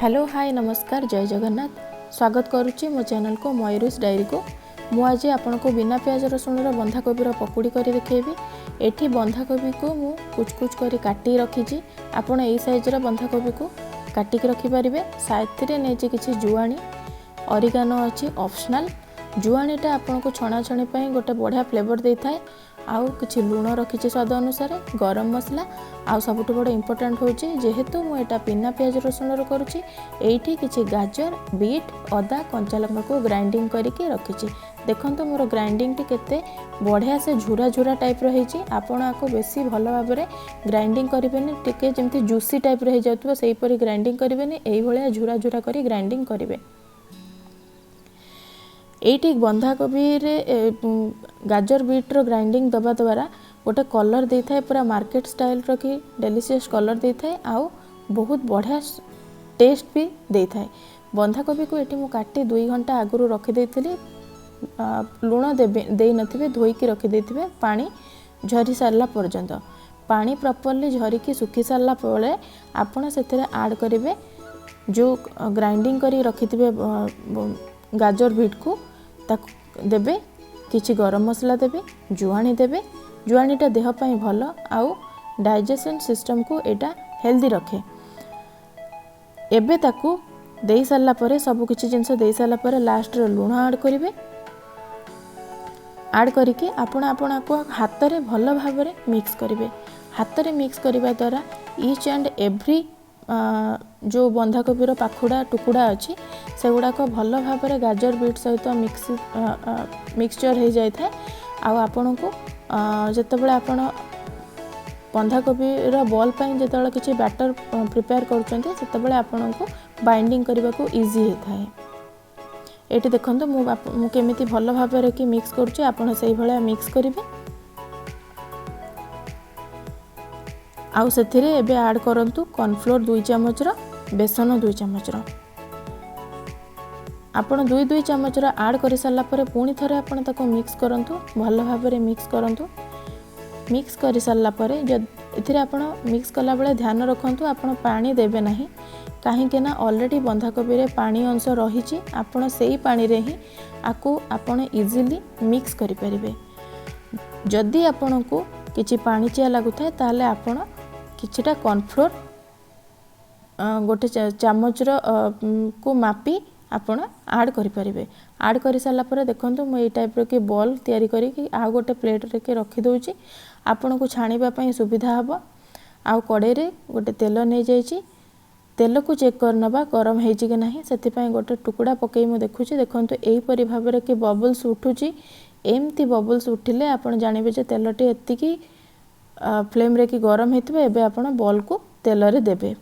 Hello hi नमस्कार जय जगन्नाथ स्वागत करुच्ची मो चैनल को मयूरुष डायरी को मु आज आपन को बिना प्याज रसुण बंधाकोबी पकुड़ी कर देखेबी। एठी बंधाकोबी को मु कुछ कुछ करी काटी रखी। आपन एई साइज रो बंधाकोबी को काटिक रखि पारिबे। साइड ने किछि जुआणी ऑरिगानो अछि ऑप्शनल। जुआणीटा आपन को छणा छणी पई गोटे बढ़िया फ्लेवर दे थाए। आउ किछि लूण रखी स्वाद अनुसार गरम मसला आउ सबुठ बड़ इम्पोर्टेंट होची जेहेतु मु एटा बिना प्याज रसुण करुच्ची। एठी किछि गाजर बीट अदा कंचा लंका को ग्राइंडिंग करके रखी। देखंतु मोर ग्राइंडिंग टी केते बढ़िया से झुरा झुरा टाइप रो हेची। आपण आको बेसी भलो भाबरे ग्राइंडिंग करिबेनी, टिके जेमति जूसी टाइप रो हे जातबो सेही परी ग्राइंडिंग करिबेनी। एही भलिया झुरा झुरा करी ग्राइंडिंग करिवे। एठी बंधाकोबी रे गाजर बीट रो ग्राइंडिंग दबा द्वारा गोटे कलर दे थाए, पूरा मार्केट स्टाइल रो कि डेलीशियस कलर दे थाए आउ बहुत बढ़िया टेस्ट भी दे थाए। बंधाकोबी को एठी मु काटी 2 घंटा आगु रखी देथिली। लूण दे नथिबे, धोईकी रखी देथिबे पानी झरी सारला पर्यंत। पानी प्रॉपर्ली झरिकी सुखी सारला परे आपण सेथिरे ऐड करिवे जो ग्राइंडिंग करी रखिथिबे गाजर बीट को ताकू देबे। किछि गरम मसला देबे, जुआणी देबे। जुआणीटा देह पई भलो आउ डाइजेशन सिस्टम को एटा हेल्दी रखे। एबे ताकू देई सारला परे सब किछि जिंस देई सारला परे लास्ट रे लूण ऐड करिवे। ऐड करिके आपण को हाथ रे भलो भाबरे मिक्स करिवे। हाथ रे मिक्स करिबा द्वारा ईच एंड एवरी जो बंधाकोबी रो पाखुड़ा टुकुड़ा अच्छी से गुड़ाक भल भाव में गाजर बीट सहित मिक्सचर हो जाए। आउ आपण को जितेबाला आपण बंधाकोबी रो बॉल पाई जितेबाला किछि बैटर प्रिपेयर करछन्ते सेतेबाला आपण को बाइंडिंग करबा को इजी होता है। एटी देखंतु मु केमिति भल भाव में कि मिक्स करूछि। आपण सेही भलिया मिक्स करिवे। आउ सेथिरे एबे ऐड करंतु कॉर्नफ्लोर 2 चम्मच रो, बेसन 2 चम्मच रो। आपण 2 चम्मच रो ऐड करि सारला परे पुणी थरे आपण ताको मिक्स करंतु। भल भाव में मिक्स करंतु। मिक्स करि सारला परे एथिरे आपण मिक्स कला बेले ध्यान रखंतु आपण पानी देबे नाही, काहे के ना ऑलरेडी बंधाकोबी रे पानी अंश रहिछि। आपण सेही पानी रे ही आकु आपण इजीली मिक्स करि परिबे। जदि आपण को किछि पानी चिया लागुथाय ताले आपण किछिटा कॉर्नफ्लोर गोटे चामच को मापी आपण ऐड करि परिबे। ऐड करि सारला परे देखंतु म ए टाइप रो कि बॉल तयारी करी कि आ गोटे प्लेट रे के रखी दोउची। आपण को छाणीबा पई सुविधा हबो। आ कड़े रे गोटे तेल नै जाईची। तेल को चेक करनबा गरम हेची कि नाही। सेति पई गोटे टुकुड़ा पकई म देखुची। देखंतु एही परि भाव रे कि बबल्स उठुची। एमती बबल्स उठिले आपण जानिबे जे तेलटी एत्ती की फ्लेम रे कि गरम हेतबे। एबे आपण बॉल को तेल रे देबे।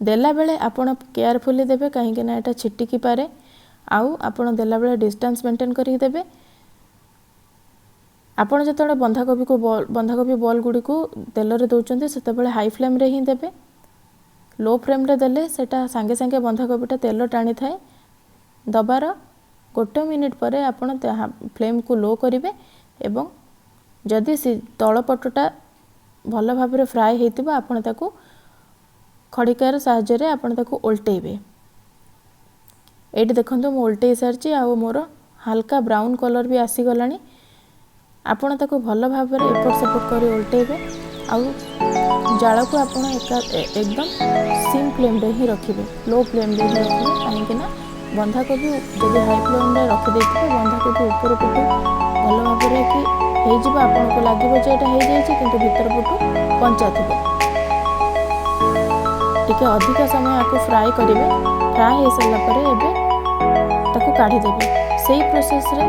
देला बेले आपण केयरफुली देबे, काहे कि ना एटा छिटिकी पारे। आउ आपण देला बेले डिस्टेंस मेंटेन करी देबे। आपण जतले बंधाकोबी बॉल गुडी को तेल रे दोचंते सेते बेले हाई फ्लेम रे ही देबे। लो फ्लेम रे देले सेटा संगे संगे बंधाकोबीटा तेल टाणी थाए। दबार 1 मिनिट परे आपण फ्लेम को लो करिवे एवं जदि तळ पटटा भल भाव में फ्राए हेतिबा आपण ताकू खड़िकार साहाय्य रे आपण ताकू उल्टेबे। एटी देखंतु मो उल्टे सारची आ मोर हल्का ब्राउन कलर भी आसी गलानी। आपण ताकू भल भाव में एपट सेपट करी उल्टेबे। आ जाल को आपण एकदम सिम फ्लेम रे ही रखिबे, लो फ्लेम रे ही रखिबे। काहे ना बंधाकोबी जदि हाई फ्लेम रे रखि देथिबे बंधाकोबी ऊपर पटु भल भाव में कि हेइ जिबा आपण को लागिबो जे एटा हेइ जायछि किंतु भीतर पटु कंचा थिबो। टिके अधिक समय आको फ्राई करिवे। फ्राई हे सरला परे एबे ताको काढी देबे। सेही प्रोसेस रे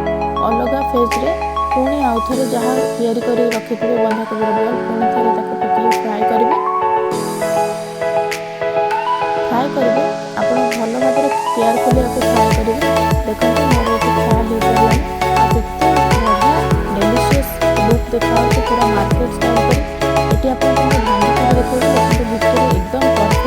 अलगा फेज रे पुणी आउ थरे जहा तयारी करी रखिथिबे बंधाकोबी बॉल पुणी थरे ताको पकेई फ्राई करिवे। फ्राई करिवे आपण भल भाव रे केयरफुली आको फ्राई करिवे। देखंतु मोर एठी फ्राई हे गलानी। आ केते बढ़िया डेलीशियस लुक देखाउछि पूरा मार्केट स्टाइल पर। एटी आपण भांडी कर देखो भीतर एकदम परफेक्ट